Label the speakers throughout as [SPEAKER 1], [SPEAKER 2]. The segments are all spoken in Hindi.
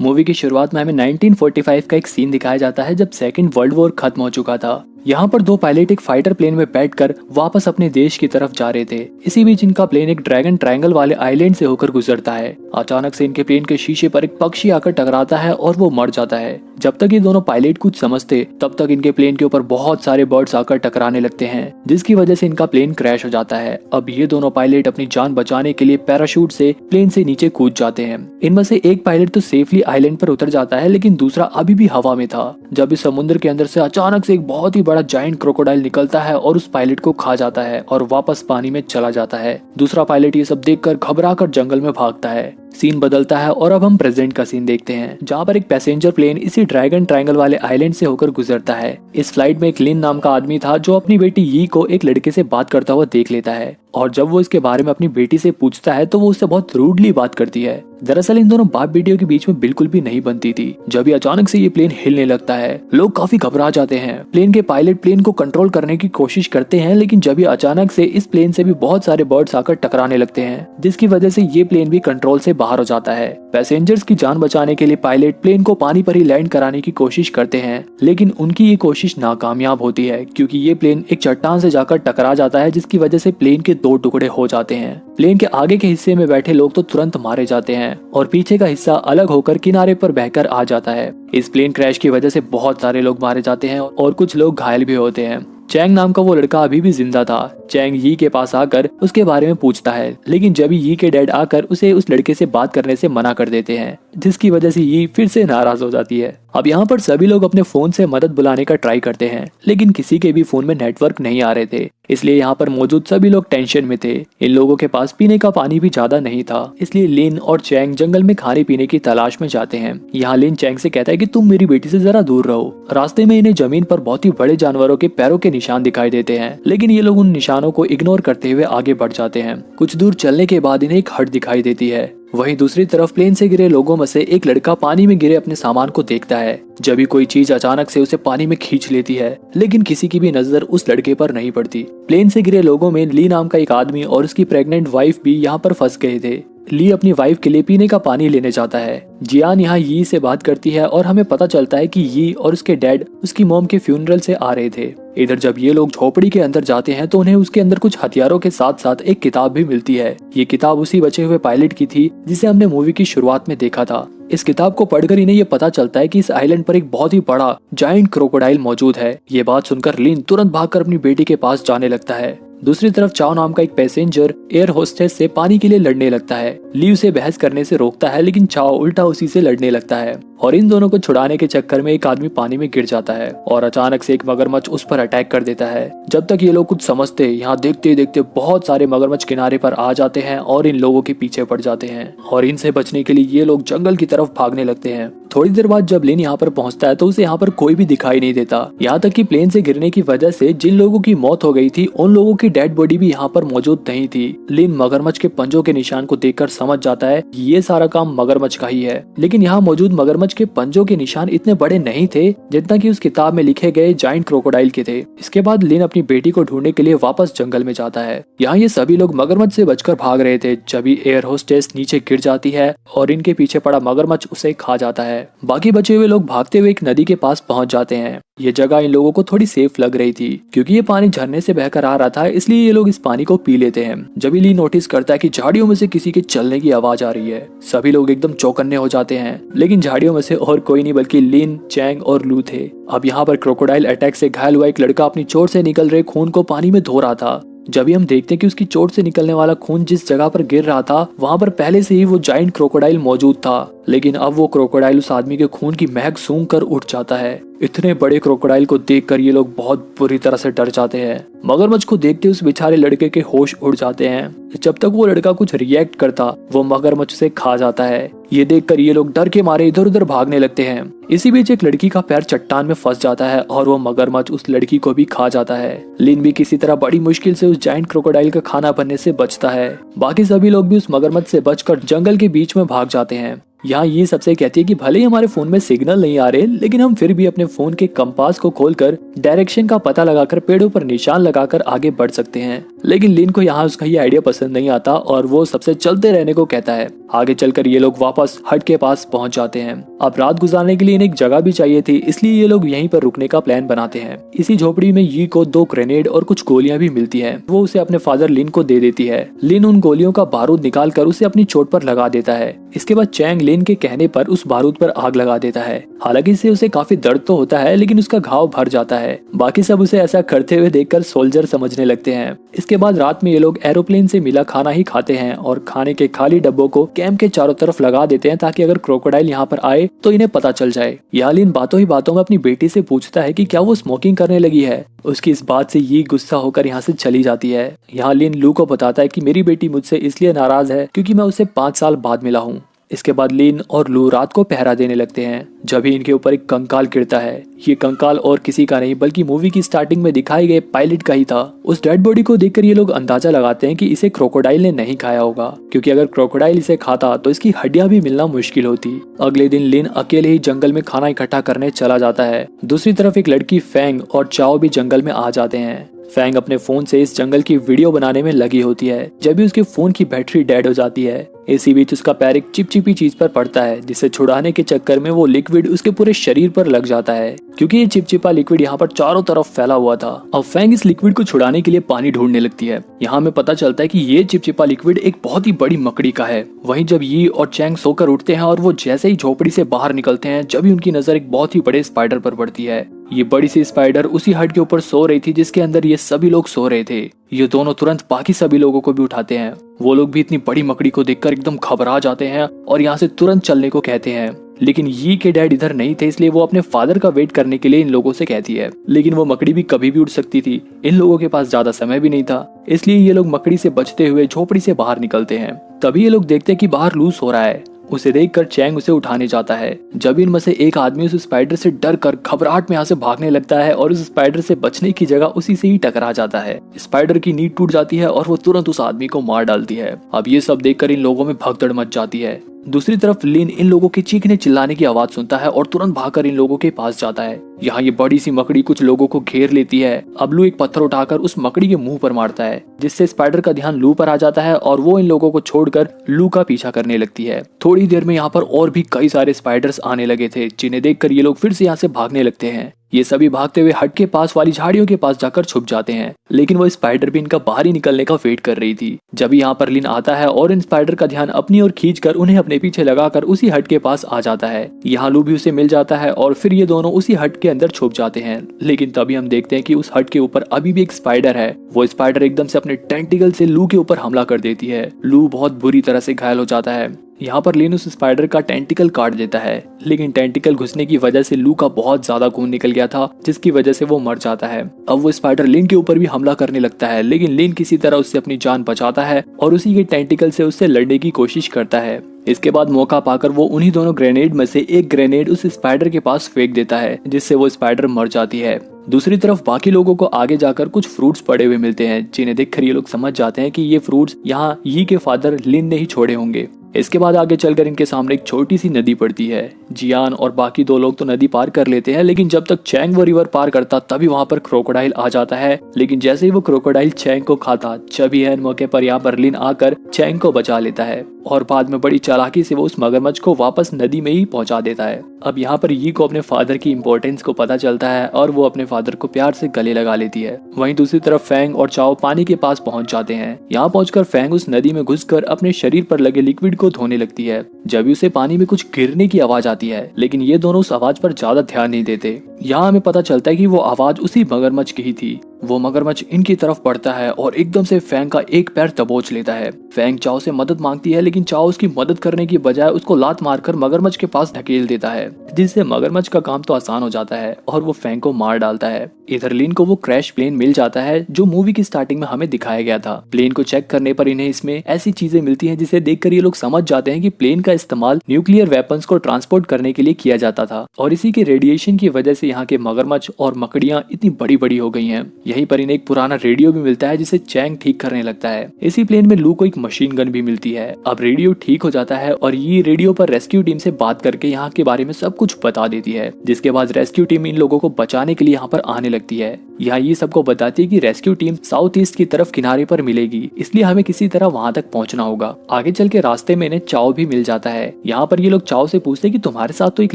[SPEAKER 1] मूवी की शुरुआत में हमें 1945 का एक सीन दिखाया जाता है जब सेकेंड वर्ल्ड वॉर खत्म हो चुका था। यहाँ पर दो पायलट एक फाइटर प्लेन में बैठकर वापस अपने देश की तरफ जा रहे थे। इसी बीच इनका प्लेन एक ड्रैगन ट्रायंगल वाले आइलैंड से होकर गुजरता है। अचानक से इनके प्लेन के शीशे पर एक पक्षी आकर टकराता है और वो मर जाता है। जब तक ये दोनों पायलट कुछ समझते तब तक इनके प्लेन के ऊपर बहुत सारे बर्ड्स आकर टकराने लगते हैं, जिसकी वजह से इनका प्लेन क्रैश हो जाता है। अब ये दोनों पायलट अपनी जान बचाने के लिए पैराशूट से प्लेन से नीचे कूद जाते हैं। इनमें से एक पायलट तो सेफली आइलैंड पर उतर जाता है, लेकिन दूसरा अभी भी हवा में था जब इस समुद्र के अंदर से अचानक से एक बहुत ही बड़ा जायंट क्रोकोडाइल निकलता है और उस पायलट को खा जाता है और वापस पानी में चला जाता है। दूसरा पायलट ये सब देखकर घबराकर जंगल में भागता है। सीन बदलता है और अब हम प्रेजेंट का सीन देखते हैं, जहाँ पर एक पैसेंजर प्लेन इसी ड्रैगन ट्रायंगल वाले आइलैंड से होकर गुजरता है। इस फ्लाइट में एक लिन नाम का आदमी था जो अपनी बेटी यी को एक लड़के से बात करता हुआ देख लेता है, और जब वो इसके बारे में अपनी बेटी से पूछता है तो वो उससे बहुत रूडली बात करती है। दरअसल इन दोनों बाप बेटियों के बीच में बिल्कुल भी नहीं बनती थी। जब ही अचानक से ये प्लेन हिलने लगता है, लोग काफी घबरा जाते हैं। प्लेन के पायलट प्लेन को कंट्रोल करने की कोशिश करते हैं, लेकिन जब ही अचानक से इस प्लेन से भी बहुत सारे बर्ड्स आकर टकराने लगते हैं, जिसकी वजह से ये प्लेन भी कंट्रोल से बाहर हो जाता है। पैसेंजर्स की जान बचाने के लिए पायलट प्लेन को पानी पर ही लैंड कराने की कोशिश करते हैं, लेकिन उनकी ये कोशिश नाकामयाब होती है क्योंकि ये प्लेन एक चट्टान से जाकर टकरा जाता है, जिसकी वजह से प्लेन के दो टुकड़े हो जाते हैं। प्लेन के आगे के हिस्से में बैठे लोग तो तुरंत मारे जाते हैं और पीछे का हिस्सा अलग होकर किनारे पर बहकर आ जाता है। इस प्लेन क्रैश की वजह से बहुत सारे लोग मारे जाते हैं और कुछ लोग घायल भी होते हैं। चैंग नाम का वो लड़का अभी भी जिंदा था। चैंग यी के पास आकर उसके बारे में पूछता है, लेकिन जब यी के डैड आकर उसे उस लड़के से बात करने से मना कर देते हैं, जिसकी वजह से यी फिर से नाराज हो जाती है। अब यहाँ पर सभी लोग अपने फोन से मदद बुलाने का ट्राई करते हैं, लेकिन किसी के भी फोन में नेटवर्क नहीं आ रहे थे, इसलिए यहाँ पर मौजूद सभी लोग टेंशन में थे। इन लोगों के पास पीने का पानी भी ज्यादा नहीं था, इसलिए लिन और चैंग जंगल में खाने पीने की तलाश में जाते हैं। यहाँ लिन चैंग से कहता है कि तुम मेरी बेटी से जरा दूर रहो। रास्ते में इन्हें जमीन पर बहुत ही बड़े जानवरों के पैरों के निशान दिखाई देते हैं, लेकिन ये लोग उन निशानों को इग्नोर करते हुए आगे बढ़ जाते हैं। कुछ दूर चलने के बाद इन्हें एक हट दिखाई देती है। वहीं दूसरी तरफ प्लेन से गिरे लोगों में से एक लड़का पानी में गिरे अपने सामान को देखता है। जब भी कोई चीज अचानक से उसे पानी में खींच लेती है, लेकिन किसी की भी नजर उस लड़के पर नहीं पड़ती। प्लेन से गिरे लोगों में ली नाम का एक आदमी और उसकी प्रेग्नेंट वाइफ भी यहाँ पर फंस गए थे। ली अपनी वाइफ के लिए पीने का पानी लेने जाता है। जियान यहाँ यी से बात करती है और हमें पता चलता है कि यी और उसके डैड उसकी मॉम के फ्यूनरल से आ रहे थे। इधर जब ये लोग झोपड़ी के अंदर जाते हैं तो उन्हें उसके अंदर कुछ हथियारों के साथ साथ एक किताब भी मिलती है। ये किताब उसी बचे हुए पायलट की थी जिसे हमने मूवी की शुरुआत में देखा था। इस किताब को पढ़कर इन्हें ये पता चलता है कि इस आइलैंड पर एक बहुत ही बड़ा जायंट क्रोकोडाइल मौजूद है। ये बात सुनकर लिन तुरंत भागकर अपनी बेटी के पास जाने लगता है। दूसरी तरफ चाओ नाम का एक पैसेंजर एयर होस्टेस से पानी के लिए लड़ने लगता है। ली उसे बहस करने से रोकता है, लेकिन चाओ उल्टा उसी से लड़ने लगता है और इन दोनों को छुड़ाने के चक्कर में एक आदमी पानी में गिर जाता है और अचानक से एक मगरमच्छ उस पर अटैक कर देता है। जब तक ये लोग कुछ समझते, यहाँ देखते देखते बहुत सारे मगरमच्छ किनारे पर आ जाते हैं और इन लोगों के पीछे पड़ जाते हैं और इनसे बचने के लिए ये लोग जंगल की तरफ भागने लगते हैं। थोड़ी देर बाद जब लिन यहाँ पर पहुंचता है तो उसे यहाँ पर कोई भी दिखाई नहीं देता। यहाँ तक कि प्लेन से गिरने की वजह से जिन लोगों की मौत हो गई थी उन लोगों की डेड बॉडी भी यहाँ पर मौजूद नहीं थी। लिन मगरमच्छ के पंजों के निशान को देखकर समझ जाता है ये सारा काम मगरमच्छ का ही है, लेकिन यहाँ मौजूद मगरमच्छ के पंजों के निशान इतने बड़े नहीं थे जितना कि उस किताब में लिखे गए जायंट क्रोकोडाइल के थे। इसके बाद लिन अपनी बेटी को ढूंढने के लिए वापस जंगल में जाता है। यहाँ ये सभी लोग मगरमच्छ से बचकर भाग रहे थे जब एयर होस्टेस नीचे गिर जाती है और इनके पीछे पड़ा मगरमच्छ उसे खा जाता है। बाकी बचे हुए लोग भागते हुए एक नदी के पास पहुंच जाते हैं। ये जगह इन लोगों को थोड़ी सेफ लग रही थी क्योंकि ये पानी झरने से बहकर आ रहा था, इसलिए ये लोग इस पानी को पी लेते हैं। जब ली नोटिस करता है कि झाड़ियों में से किसी के चलने की आवाज आ रही है, सभी लोग एकदम चौकन्ने हो जाते हैं, लेकिन झाड़ियों में से और कोई नहीं बल्कि लिन, चैंग और लू थे। अब यहाँ पर क्रोकोडाइल अटैक से घायल हुआ एक लड़का अपनी चोट से निकल रहे खून को पानी में धो रहा था। जब भी हम देखते हैं कि उसकी चोट से निकलने वाला खून जिस जगह पर गिर रहा था वहां पर पहले से ही वो जायंट क्रोकोडाइल मौजूद था, लेकिन अब वो क्रोकोडाइल उस आदमी के खून की महक सूंघ कर उठ जाता है। इतने बड़े क्रोकोडाइल को देखकर ये लोग बहुत बुरी तरह से डर जाते हैं। मगरमच्छ को देखते उस बेचारे लड़के के होश उड़ जाते हैं। जब तक वो लड़का कुछ रिएक्ट करता वो मगरमच्छ से खा जाता है। ये देखकर ये लोग डर के मारे इधर उधर भागने लगते हैं। इसी बीच एक लड़की का पैर चट्टान में फंस जाता है और वो मगरमच्छ उस लड़की को भी खा जाता है। लिन भी किसी तरह बड़ी मुश्किल से उस जायंट क्रोकोडाइल का खाना बनने से बचता है। बाकी सभी लोग भी उस मगरमच्छ से बचकर जंगल के बीच में भाग जाते हैं। यहाँ ये सबसे कहती है कि भले ही हमारे फोन में सिग्नल नहीं आ रहे, लेकिन हम फिर भी अपने फोन के कंपास को खोलकर डायरेक्शन का पता लगाकर पेड़ों पर निशान लगाकर आगे बढ़ सकते हैं। लेकिन लिन को यहाँ उसका ये आइडिया पसंद नहीं आता और वो सबसे चलते रहने को कहता है। आगे चलकर ये लोग वापस हट के पास पहुंच जाते हैं। अब रात गुजारने के लिए इन्हें एक जगह भी चाहिए थी, इसलिए ये लोग यहीं पर रुकने का प्लान बनाते हैं। इसी झोपड़ी में यी को 2 ग्रेनेड और कुछ गोलियां भी मिलती हैं। वो उसे अपने फादर लिन को दे देती है। लिन उन गोलियों का बारूद निकाल कर उसे अपनी चोट पर लगा देता है। इसके बाद चैंग लिन के कहने पर उस बारूद पर आग लगा देता है। हालांकि इससे उसे काफी दर्द तो होता है, लेकिन उसका घाव भर जाता है। बाकी सब उसे ऐसा करते हुए देखकर सोल्जर समझने लगते हैं। इसके बाद रात में ये लोग एरोप्लेन से मिला खाना ही खाते हैं और खाने के खाली डब्बों को कैंप के चारों तरफ लगा देते हैं, ताकि अगर क्रोकोडाइल यहाँ पर आए तो इन्हें पता चल जाए। यहाँ लिन बातों ही बातों में अपनी बेटी से पूछता है कि क्या वो स्मोकिंग करने लगी है। उसकी इस बात से ये गुस्सा होकर यहाँ से चली जाती है। यहाँ लिन लू को बताता है कि मेरी बेटी मुझसे इसलिए नाराज है क्योंकि मैं उसे 5 साल बाद मिला हूँ। इसके बाद लिन और लू रात को पहरा देने लगते हैं। जब ही इनके ऊपर एक कंकाल गिरता है। ये कंकाल और किसी का नहीं बल्कि मूवी की स्टार्टिंग में दिखाए गए पायलट का ही था। उस डेड बॉडी को देखकर ये लोग अंदाजा लगाते हैं कि इसे क्रोकोडाइल ने नहीं खाया होगा, क्योंकि अगर क्रोकोडाइल इसे खाता तो इसकी हड्डियां भी मिलना मुश्किल होती। अगले दिन लिन अकेले ही जंगल में खाना इकट्ठा करने चला जाता है। दूसरी तरफ एक लड़की फैंग और चाओ भी जंगल में आ जाते हैं। फैंग अपने फोन से इस जंगल की वीडियो बनाने में लगी होती है। जब भी उसके फोन की बैटरी डेड हो जाती है, इसी बीच उसका पैर एक चिपचिपी चीज पर पड़ता है, जिसे छुड़ाने के चक्कर में वो लिक्विड उसके पूरे शरीर पर लग जाता है, क्योंकि ये चिपचिपा लिक्विड यहाँ पर चारों तरफ फैला हुआ था। अब फैंग इस लिक्विड को छुड़ाने के लिए पानी ढूंढने लगती है। यहाँ हमें पता चलता है कि ये चिपचिपा लिक्विड एक बहुत ही बड़ी मकड़ी का है। वहीं जब यी और चैंग सोकर उठते हैं और वो जैसे ही झोपड़ी से बाहर निकलते हैं, जब ही उनकी नजर एक बहुत ही बड़े स्पाइडर पर पड़ती है। ये बड़ी सी स्पाइडर उसी हट के ऊपर सो रही थी जिसके अंदर ये सभी लोग सो रहे थे। ये दोनों तुरंत बाकी सभी लोगों को भी उठाते हैं। वो लोग भी इतनी बड़ी मकड़ी को देखकर एकदम घबरा जाते हैं और यहाँ से तुरंत चलने को कहते हैं। लेकिन यी के डैड इधर नहीं थे, इसलिए वो अपने फादर का वेट करने के लिए इन लोगों से कहती है। लेकिन वो मकड़ी भी कभी भी उड़ सकती थी। इन लोगों के पास ज्यादा समय भी नहीं था, इसलिए ये लोग मकड़ी से बचते हुए झोपड़ी से बाहर निकलते हैं। तभी ये लोग देखते हैं कि बाहर लूस हो रहा है। उसे देखकर चैंग उसे उठाने जाता है। जब इनमें से एक आदमी उस स्पाइडर से डर कर घबराहट में यहाँ से भागने लगता है और उस स्पाइडर से बचने की जगह उसी से ही टकरा जाता है। स्पाइडर की नींद टूट जाती है और वो तुरंत उस आदमी को मार डालती है। अब ये सब देखकर इन लोगों में भगदड़ मच जाती है। दूसरी तरफ लिन इन लोगों के चीखने चिल्लाने की आवाज सुनता है और तुरंत भागकर इन लोगों के पास जाता है। यहाँ ये बड़ी सी मकड़ी कुछ लोगों को घेर लेती है। अब लू एक पत्थर उठाकर उस मकड़ी के मुंह पर मारता है, जिससे स्पाइडर का ध्यान लू पर आ जाता है और वो इन लोगों को छोड़कर लू का पीछा करने लगती है। थोड़ी देर में यहाँ पर और भी कई सारे स्पाइडर्स आने लगे थे, जिन्हें देखकर ये लोग फिर से यहाँ से भागने लगते हैं। ये सभी भागते हुए हट के पास वाली झाड़ियों के पास जाकर छुप जाते हैं, लेकिन वो स्पाइडर भी इनका बाहर ही निकलने का वेट कर रही थी। जब यहाँ पर लिन आता है और इन स्पाइडर का ध्यान अपनी ओर खींचकर उन्हें अपने पीछे लगाकर उसी हट के पास आ जाता है। यहाँ लू भी उसे मिल जाता है और फिर ये दोनों उसी हट के अंदर छुप जाते हैं। लेकिन तभी हम देखते हैं कि उस हट के ऊपर अभी भी एक स्पाइडर है। वो स्पाइडर एकदम से अपने टेंटिकल से लू के ऊपर हमला कर देती है। लू बहुत बुरी तरह से घायल हो जाता है। यहाँ पर लिन उस स्पाइडर का टेंटिकल काट देता है, लेकिन टेंटिकल घुसने की वजह से लू का बहुत ज्यादा खून निकल गया था, जिसकी वजह से वो मर जाता है। अब वो स्पाइडर लिन के ऊपर भी हमला करने लगता है, लेकिन लिन किसी तरह उससे अपनी जान बचाता है और उसी के टेंटिकल से उससे लड़ने की कोशिश करता है। इसके बाद मौका पाकर वो उन्हीं दोनों ग्रेनेड में से एक ग्रेनेड उस स्पाइडर के पास फेंक देता है, जिससे वो स्पाइडर मर जाती है। दूसरी तरफ बाकी लोगों को आगे जाकर कुछ फ्रूट्स पड़े हुए मिलते हैं, जिन्हें देखकर ये लोग समझ जाते हैं कि ये फ्रूट्स यहाँ यी के फादर लिन ने ही छोड़े होंगे। इसके बाद आगे चलकर इनके सामने एक छोटी सी नदी पड़ती है। जियान और बाकी 2 लोग तो नदी पार कर लेते हैं, लेकिन जब तक चैंग वो रिवर पार करता तभी वहाँ पर क्रोकोडाइल आ जाता है। लेकिन जैसे ही वो क्रोकोडाइल चैंग को खाता, जब एन मौके पर यहाँ पर लिन आकर चैंग को बचा लेता है और बाद में बड़ी चालाकी से वो उस मगरमच्छ को वापस नदी में ही पहुंचा देता है। अब यहाँ पर यी को अपने फादर की इम्पोर्टेंस को पता चलता है और वो अपने फादर को प्यार से गले लगा लेती है। वहीं दूसरी तरफ फैंग और चाओ पानी के पास पहुंच जाते हैं। यहाँ पहुंचकर फैंग उस नदी में घुसकर अपने शरीर पर लगे लिक्विड को धोने लगती है। जब भी उसे पानी में कुछ गिरने की आवाज आती है, लेकिन ये दोनों उस आवाज पर ज्यादा ध्यान नहीं देते। यहाँ हमें पता चलता है कि वो आवाज उसी मगरमच्छ की ही थी। वो मगरमच्छ इनकी तरफ बढ़ता है और एकदम से फैंग का एक पैर दबोच लेता है। फैंग चाओ से मदद मांगती है, लेकिन चाओ उसकी मदद करने की बजाय उसको लात मारकर मगरमच्छ के पास ढकेल देता है, जिससे मगरमच्छ का काम तो आसान हो जाता है और वो फैंग को मार डालता है। इधर लिन को वो क्रैश प्लेन मिल जाता है जो मूवी की स्टार्टिंग में हमें दिखाया गया था। प्लेन को चेक करने पर इन्हें इसमें ऐसी चीजें मिलती हैं जिसे देखकर ये लोग समझ जाते हैं कि प्लेन का इस्तेमाल न्यूक्लियर वेपन्स को ट्रांसपोर्ट करने के लिए किया जाता था और इसी के रेडिएशन की वजह से यहाँ के मगरमच्छ और मकड़ियाँ इतनी बड़ी बड़ी हो गई हैं। यहीं पर इन्हें एक पुराना रेडियो भी मिलता है जिसे चैंग ठीक करने लगता है। इसी प्लेन में लू को एक मशीन गन भी मिलती है। अब रेडियो ठीक हो जाता है और ये रेडियो पर रेस्क्यू टीम से बात करके यहाँ के बारे में सब कुछ बता देती है, जिसके बाद रेस्क्यू टीम इन लोगों को बचाने के लिए यहाँ पर आने लगती है। यहाँ ये सबको बताती है कि रेस्क्यू टीम साउथ ईस्ट की तरफ किनारे पर मिलेगी, इसलिए हमें किसी तरह वहाँ तक पहुँचना होगा। आगे चल के रास्ते में इन्हें चाओ भी मिल जाता है। यहाँ पर ये लोग चाओ से पूछते हैं कि तुम्हारे साथ तो एक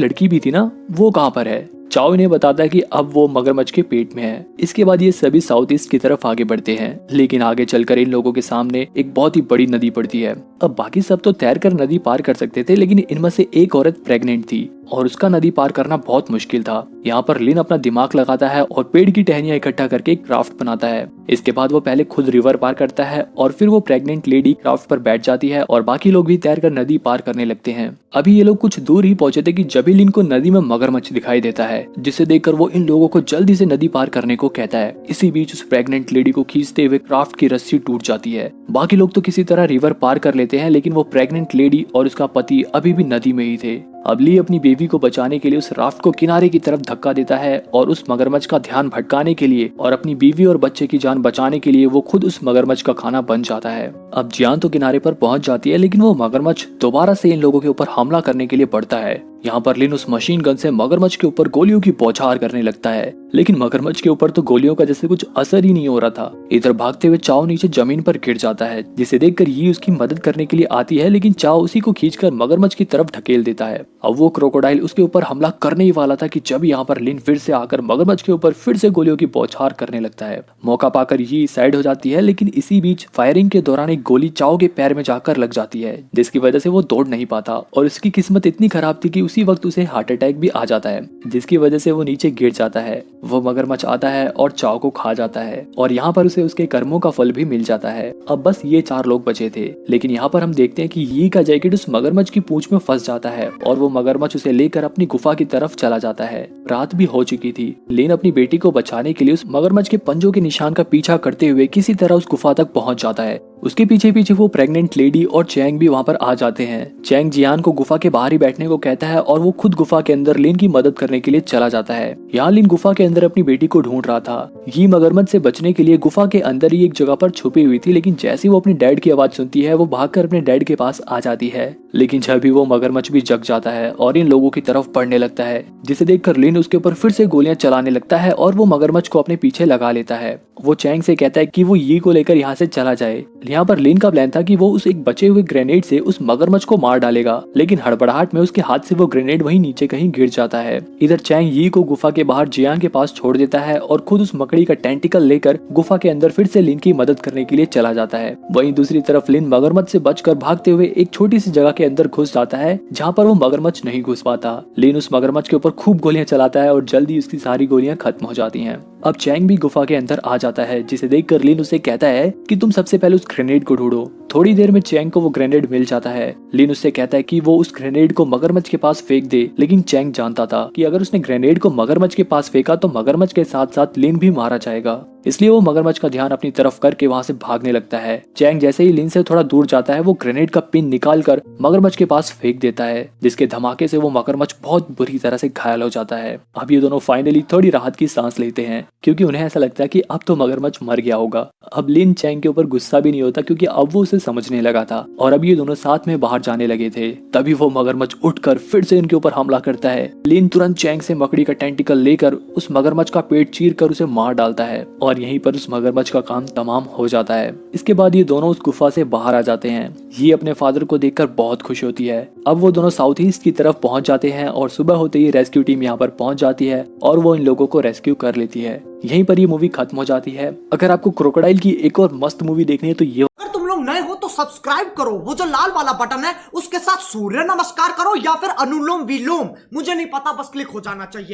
[SPEAKER 1] लड़की भी थी ना, वो कहाँ पर है। चाओ इन्हें बताता है कि अब वो मगरमच्छ के पेट में है। इसके बाद ये सभी साउथ ईस्ट की तरफ आगे बढ़ते हैं, लेकिन आगे चलकर इन लोगों के सामने एक बहुत ही बड़ी नदी पड़ती है। अब बाकी सब तो तैरकर नदी पार कर सकते थे, लेकिन इनमें से एक औरत प्रेग्नेंट थी और उसका नदी पार करना बहुत मुश्किल था। यहाँ पर लिन अपना दिमाग लगाता है और पेड़ की टहनियां इकट्ठा करके एक क्राफ्ट बनाता है। इसके बाद वो पहले खुद रिवर पार करता है और फिर वो प्रेग्नेंट लेडी क्राफ्ट पर बैठ जाती है और बाकी लोग भी तैरकर नदी पार करने लगते हैं। अभी ये लोग कुछ दूर ही पहुंचे थे कि जब लिन को नदी में मगरमच्छ दिखाई देता है, जिसे देखकर वो इन लोगों को जल्दी से नदी पार करने को कहता है। इसी बीच उस प्रेग्नेंट लेडी को खींचते हुए क्राफ्ट की रस्सी टूट जाती है। बाकी लोग तो किसी तरह रिवर पार कर लेते हैं, लेकिन वो प्रेग्नेंट लेडी और उसका पति अभी भी नदी में ही थे। अब ली अपनी बेबी को बचाने के लिए उस राफ्ट को किनारे की तरफ धक्का देता है और उस मगरमच्छ का ध्यान भटकाने के लिए और अपनी बीवी और बच्चे की जान बचाने के लिए वो खुद उस मगरमच्छ का खाना बन जाता है। अब जियान तो किनारे पर पहुंच जाती है, लेकिन वो मगरमच्छ दोबारा से इन लोगों के ऊपर हमला करने के लिए बढ़ता है। यहाँ पर लिन उस मशीन गन से मगरमच्छ के ऊपर गोलियों की बौछार करने लगता है, लेकिन मगरमच्छ के ऊपर तो गोलियों का जैसे कुछ असर ही नहीं हो रहा था। इधर भागते हुए चाओ नीचे जमीन पर गिर जाता है, जिसे देखकर ये उसकी मदद करने के लिए आती है, लेकिन चाओ उसी को खींचकर मगरमच्छ की तरफ ढकेल देता है। अब वो क्रोकोडाइल उसके ऊपर हमला करने ही वाला था कि जब यहाँ पर लिन फिर से आकर मगरमच्छ के ऊपर फिर से गोलियों की बौछार करने लगता है। मौका पाकर ये साइड हो जाती है, लेकिन इसी बीच फायरिंग के दौरान एक गोली चाओ के पैर में जाकर लग जाती है, जिसकी वजह से वो दौड़ नहीं पाता और उसकी किस्मत इतनी खराब थी कि उसी वक्त उसे हार्ट अटैक भी आ जाता है, जिसकी वजह से वो नीचे गिर जाता है। वो मगरमच्छ आता है और चाओ को खा जाता है और यहाँ पर उसे उसके कर्मों का फल भी मिल जाता है। अब बस ये 4 लोग बचे थे, लेकिन यहाँ पर हम देखते हैं कि यी का जैकेट उस मगरमच्छ की पूंछ में फंस जाता है और वो मगरमच्छ उसे लेकर अपनी गुफा की तरफ चला जाता है। रात भी हो चुकी थी। लिन अपनी बेटी को बचाने के लिए उस मगरमच्छ के पंजों के निशान का पीछा करते हुए किसी तरह उस गुफा तक पहुंच जाता है। उसके पीछे पीछे वो प्रेग्नेंट लेडी और चैंग भी वहाँ पर आ जाते हैं। चैंग जियान को गुफा के बाहर ही बैठने को कहता है और वो खुद गुफा के अंदर लिन की मदद करने के लिए चला जाता है। यहाँ लिन गुफा के अंदर अपनी बेटी को ढूंढ रहा था। ये मगरमच्छ से बचने के लिए गुफा के अंदर ही एक जगह पर छुपी हुई थी, लेकिन जैसे वो अपनी डैड की आवाज सुनती है वो भागकर अपने डैड के पास आ जाती है। लेकिन जब भी वो मगरमच्छ भी जग जाता है और इन लोगों की तरफ बढ़ने लगता है, जिसे देखकर लिन उसके ऊपर फिर से गोलियां चलाने लगता है और वो मगरमच्छ को अपने पीछे लगा लेता है। वो चैंग से कहता है कि वो यी को लेकर यहाँ से चला जाए। यहाँ पर लिन का प्लान था कि वो उस एक बचे हुए ग्रेनेड से उस मगरमच्छ को मार डालेगा, लेकिन हड़बड़ाहट में उसके हाथ से वो ग्रेनेड वहीं नीचे कहीं गिर जाता है। इधर चैंग यी को गुफा के बाहर जियान के पास छोड़ देता है और खुद उस मकड़ी का टेंटिकल लेकर गुफा के अंदर फिर से लिन की मदद करने के लिए चला जाता है। वहीं दूसरी तरफ लिन मगरमच्छ से बचकर भागते हुए एक छोटी सी जगह के अंदर घुस जाता है, जहाँ पर वो मगरमच्छ नहीं घुस पाता। लिन उस मगरमच्छ के ऊपर खूब गोलियां चलाता है और जल्दी उसकी सारी गोलियां खत्म हो जाती हैं। अब चैंग भी गुफा के अंदर आ जाता है, जिसे देखकर लिन उसे कहता है कि तुम सबसे पहले उस ग्रेनेड को ढूंढो। थोड़ी देर में चैंग को वो ग्रेनेड मिल जाता है। लिन उससे कहता है कि वो उस ग्रेनेड को मगरमच्छ के पास फेंक दे, लेकिन चैंग जानता था कि अगर उसने ग्रेनेड को मगरमच्छ के पास फेंका तो मगरमच्छ के साथ साथ लिन भी मारा जाएगा। इसलिए वो मगरमच्छ का ध्यान अपनी तरफ करके वहाँ से भागने लगता है। चैंग जैसे ही लिन से थोड़ा दूर जाता है, वो ग्रेनेड का पिन निकाल कर मगरमच्छ के पास फेंक देता है, जिसके धमाके से वो मगरमच्छ बहुत बुरी तरह से घायल हो जाता है। अब ये दोनों फाइनली थोड़ी राहत की सांस लेते हैं, क्योंकि उन्हें ऐसा लगता है कि अब तो मगरमच्छ मर गया होगा। अब लिन चैंग के ऊपर गुस्सा भी नहीं होता, क्योंकि अब वो उसे समझने लगा था और अब ये दोनों साथ में बाहर जाने लगे थे। तभी वो मगरमच्छ उठकर फिर से इनके ऊपर हमला करता है। लिन तुरंत चैंग से मकड़ी का टेंटिकल लेकर उस मगरमच्छ का पेट चीर कर उसे मार डालता है और यहीं पर उस मगरमच्छ का काम तमाम हो जाता है। इसके बाद ये दोनों उस गुफा से बाहर आ जाते हैं। ये अपने फादर को देखकर बहुत खुश होती है। अब वो दोनों साउथ ईस्ट की तरफ पहुंच जाते हैं और सुबह होते ही रेस्क्यू टीम यहाँ पर पहुंच जाती है और वो इन लोगों को रेस्क्यू कर लेती है। यहीं पर ये मूवी खत्म हो जाती है। अगर आपको क्रोकोडाइल की एक और मस्त मूवी देखनी है तो ये,
[SPEAKER 2] अगर तुम लोग नए हो तो सब्सक्राइब करो, वो जो लाल वाला बटन है उसके साथ सूर्य नमस्कार करो या फिर अनुलोम विलोम, मुझे नहीं पता, बस क्लिक हो जाना चाहिए।